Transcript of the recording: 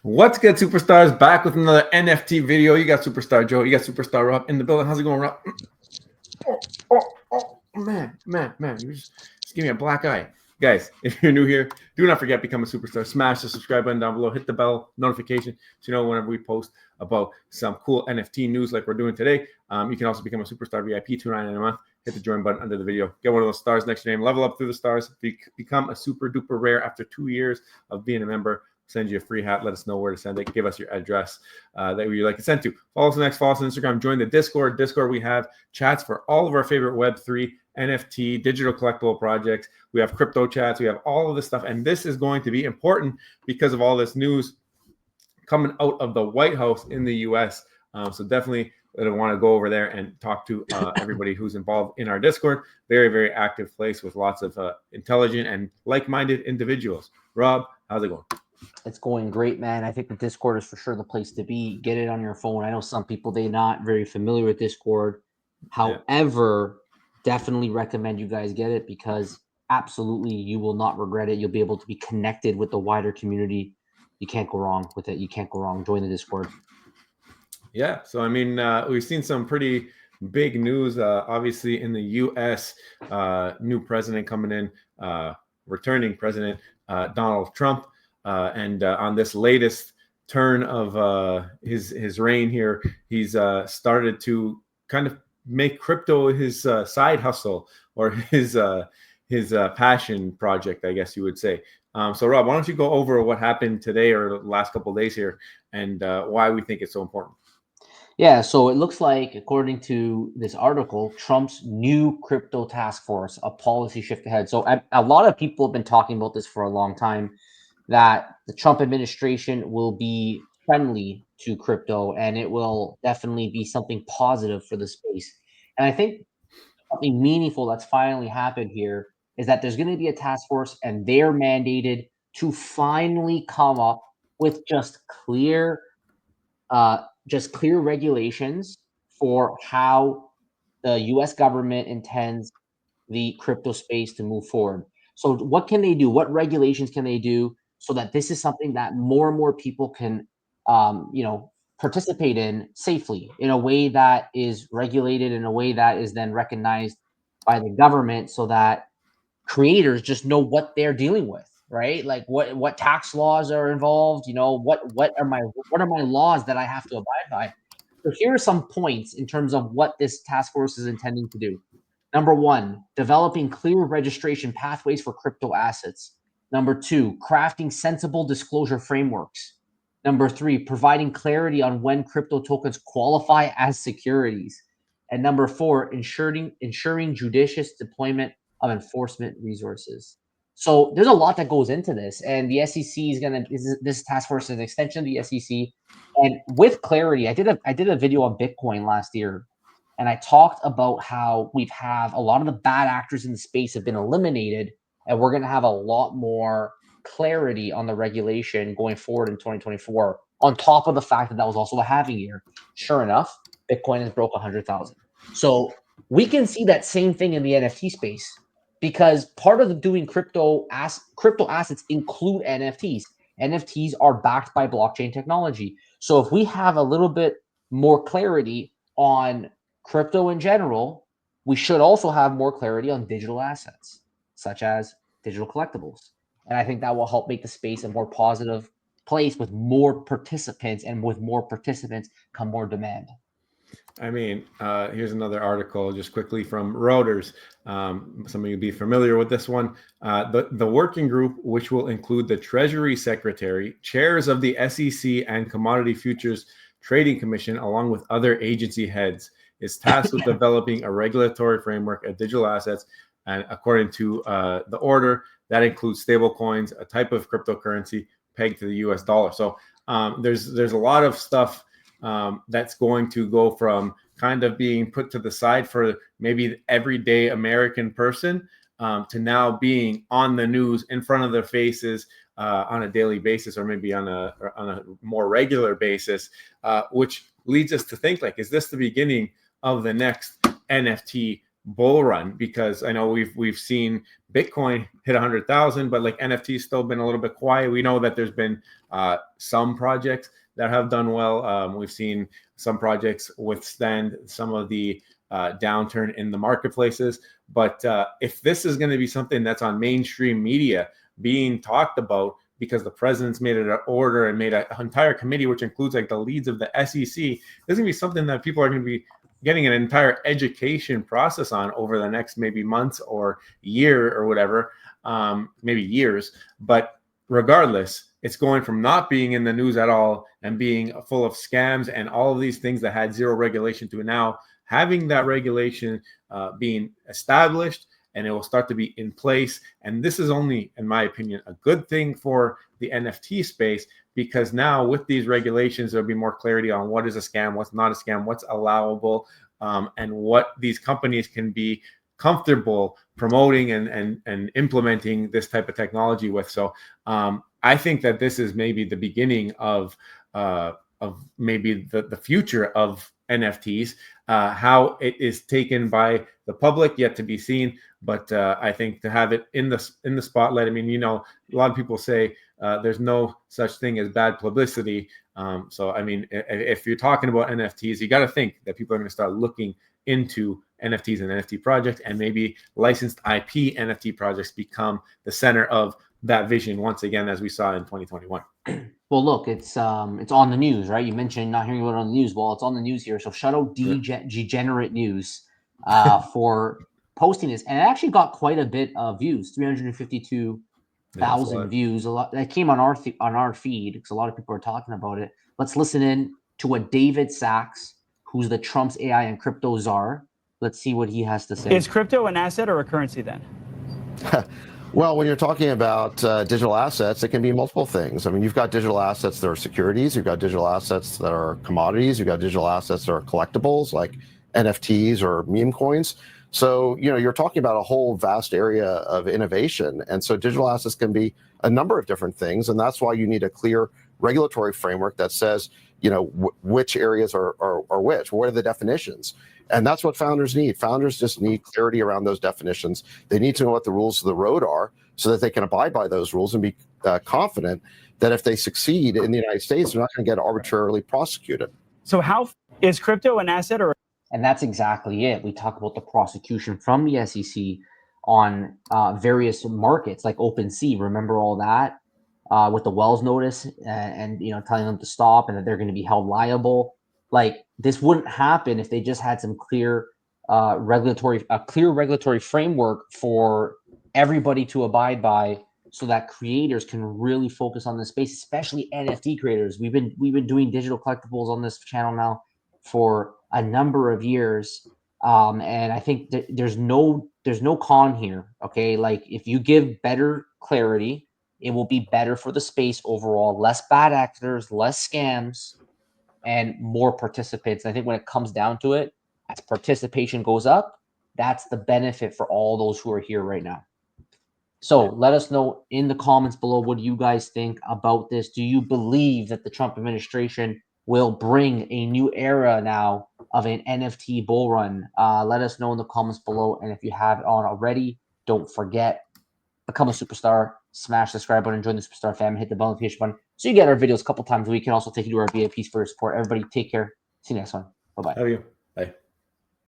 What's good, superstars? Back with another NFT video. You got Superstar Joe. You got Superstar Rob in the building. How's it going, Rob? Oh, man. You just give me a black eye. Guys, if you're new here, do not forget, become a superstar. Smash the subscribe button down below. Hit the bell notification so you know whenever we post about some cool NFT news like we're doing today. You can also become a superstar VIP, $2.99 a month. Hit the join button under the video. Get one of those stars next to your name. Level up through the stars. Become a super duper rare after 2 years of being a member. Send you a free hat. Let us know where to send it. Give us your address that you'd like it sent to. Follow us next. Follow us on Instagram. Join the Discord. We have chats for all of our favorite Web3, NFT, digital collectible projects. We have crypto chats. We have all of this stuff. And this is going to be important because of all this news coming out of the White House in the U.S. So definitely I want to go over there and talk to everybody who's involved in our Discord. Very, very active place with lots of intelligent and like-minded individuals. Rob, how's it going? It's going great, man. I think the Discord is for sure the place to be. Get it on your phone. I know some people, they're not very familiar with Discord. However, definitely recommend you guys get it because absolutely you will not regret it. You'll be able to be connected with the wider community. You can't go wrong with it. You can't go wrong. Join the Discord. Yeah. So, I mean, we've seen some pretty big news, obviously, in the U.S. New president coming in, returning president Donald Trump. And on this latest turn of his reign here, he's started to kind of make crypto his side hustle or his passion project, I guess you would say. So, Rob, why don't you go over what happened today or the last couple of days here and why we think it's so important? Yeah, so it looks like, according to this article, Trump's new crypto task force, a policy shift ahead. So a lot of people have been talking about this for a long time, that the Trump administration will be friendly to crypto and it will definitely be something positive for the space. And I think something meaningful that's finally happened here is that there's going to be a task force and they're mandated to finally come up with just clear regulations for how the U.S. government intends the crypto space to move forward. So what can they do? What regulations can they do so that this is something that more and more people can, participate in safely in a way that is regulated, in a way that is then recognized by the government, so that creators just know what they're dealing with, right? Like what tax laws are involved, what are my laws that I have to abide by. So here are some points in terms of what this task force is intending to do. Number one, developing clear registration pathways for crypto assets. Number two, crafting sensible disclosure frameworks. Number three, providing clarity on when crypto tokens qualify as securities. And number four, ensuring judicious deployment of enforcement resources. So there's a lot that goes into this, and the SEC this task force is an extension of the SEC. And with clarity, I did a video on Bitcoin last year, and I talked about how we've have a lot of the bad actors in the space have been eliminated, and we're going to have a lot more clarity on the regulation going forward in 2024. On top of the fact that was also a halving year. Sure enough, Bitcoin has broke 100,000. So we can see that same thing in the NFT space, because part of the doing crypto assets include NFTs. NFTs are backed by blockchain technology. So if we have a little bit more clarity on crypto in general, we should also have more clarity on digital assets, such as digital collectibles. And I think that will help make the space a more positive place with more participants, and with more participants come more demand. I mean, here's another article just quickly from Reuters. Some of you be familiar with this one. The working group, which will include the Treasury Secretary, chairs of the SEC and Commodity Futures Trading Commission, along with other agency heads, is tasked with developing a regulatory framework of digital assets. And according to the order, that includes stablecoins, a type of cryptocurrency pegged to the US dollar. So there's a lot of stuff that's going to go from kind of being put to the side for maybe the everyday American person to now being on the news in front of their faces on a daily basis, or maybe on a more regular basis, which leads us to think, like, is this the beginning of the next NFT bull run, because I know we've seen Bitcoin hit 100,000, but like NFT's still been a little bit quiet. We know that there's been some projects that have done well. We've seen some projects withstand some of the downturn in the marketplaces. But if this is going to be something that's on mainstream media being talked about, because the president's made it an order and made an entire committee, which includes like the leads of the SEC, there's going to be something that people are going to be getting an entire education process on over the next maybe months or year or whatever, maybe years. But regardless, it's going from not being in the news at all and being full of scams and all of these things that had zero regulation to now having that regulation being established, and it will start to be in place. And this is only, in my opinion, a good thing for the NFT space, because now with these regulations, there'll be more clarity on what is a scam, what's not a scam, what's allowable, and what these companies can be comfortable promoting and implementing this type of technology with. So I think that this is maybe the beginning of maybe the future of NFTs. How it is taken by the public, yet to be seen. But I think to have it in the spotlight, I mean, you know, a lot of people say there's no such thing as bad publicity. So I mean, if you're talking about NFTs, you got to think that people are going to start looking into NFTs and NFT projects, and maybe licensed IP NFT projects become the center of that vision once again, as we saw in 2021. Well, look, it's on the news, right? You mentioned not hearing about it on the news. Well, it's on the news here. So shout out Degenerate News for posting this, and it actually got quite a bit of views, 352,000 views. A lot that came on our feed because a lot of people are talking about it. Let's listen in to what David Sachs, who's the Trump's AI and crypto czar. Let's see what he has to say. Is crypto an asset or a currency then? Well, when you're talking about digital assets, it can be multiple things. I mean, you've got digital assets that are securities, you've got digital assets that are commodities, you've got digital assets that are collectibles like NFTs or meme coins. So, you know, you're talking about a whole vast area of innovation. And so digital assets can be a number of different things. And that's why you need a clear regulatory framework that says, you know, which areas are which, what are the definitions? And that's what founders need. Founders just need clarity around those definitions. They need to know what the rules of the road are so that they can abide by those rules and be confident that if they succeed in the United States, they're not going to get arbitrarily prosecuted. So how is crypto an asset or? And that's exactly it. We talk about the prosecution from the SEC on various markets like OpenSea. Remember all that with the Wells notice and you know, telling them to stop and that they're going to be held liable. Like this wouldn't happen if they just had some clear regulatory framework for everybody to abide by, so that creators can really focus on this space, especially NFT creators. We've been doing digital collectibles on this channel now for a number of years, and I think that there's no con here. Okay, like if you give better clarity, it will be better for the space overall. Less bad actors, less scams, and more participants. I think when it comes down to it, as participation goes up, that's the benefit for all those who are here right now. So let us know in the comments below, what do you guys think about this? Do you believe that the Trump administration will bring a new era now of an NFT bull run? Let us know in the comments below. And if you have it on already, don't forget, become a superstar, smash the subscribe button, join the superstar fam, hit the bell notification button so you get our videos a couple times a week. And also take you to our VIPs for your support. Everybody take care. See you next one. Bye-bye. How are you? Bye.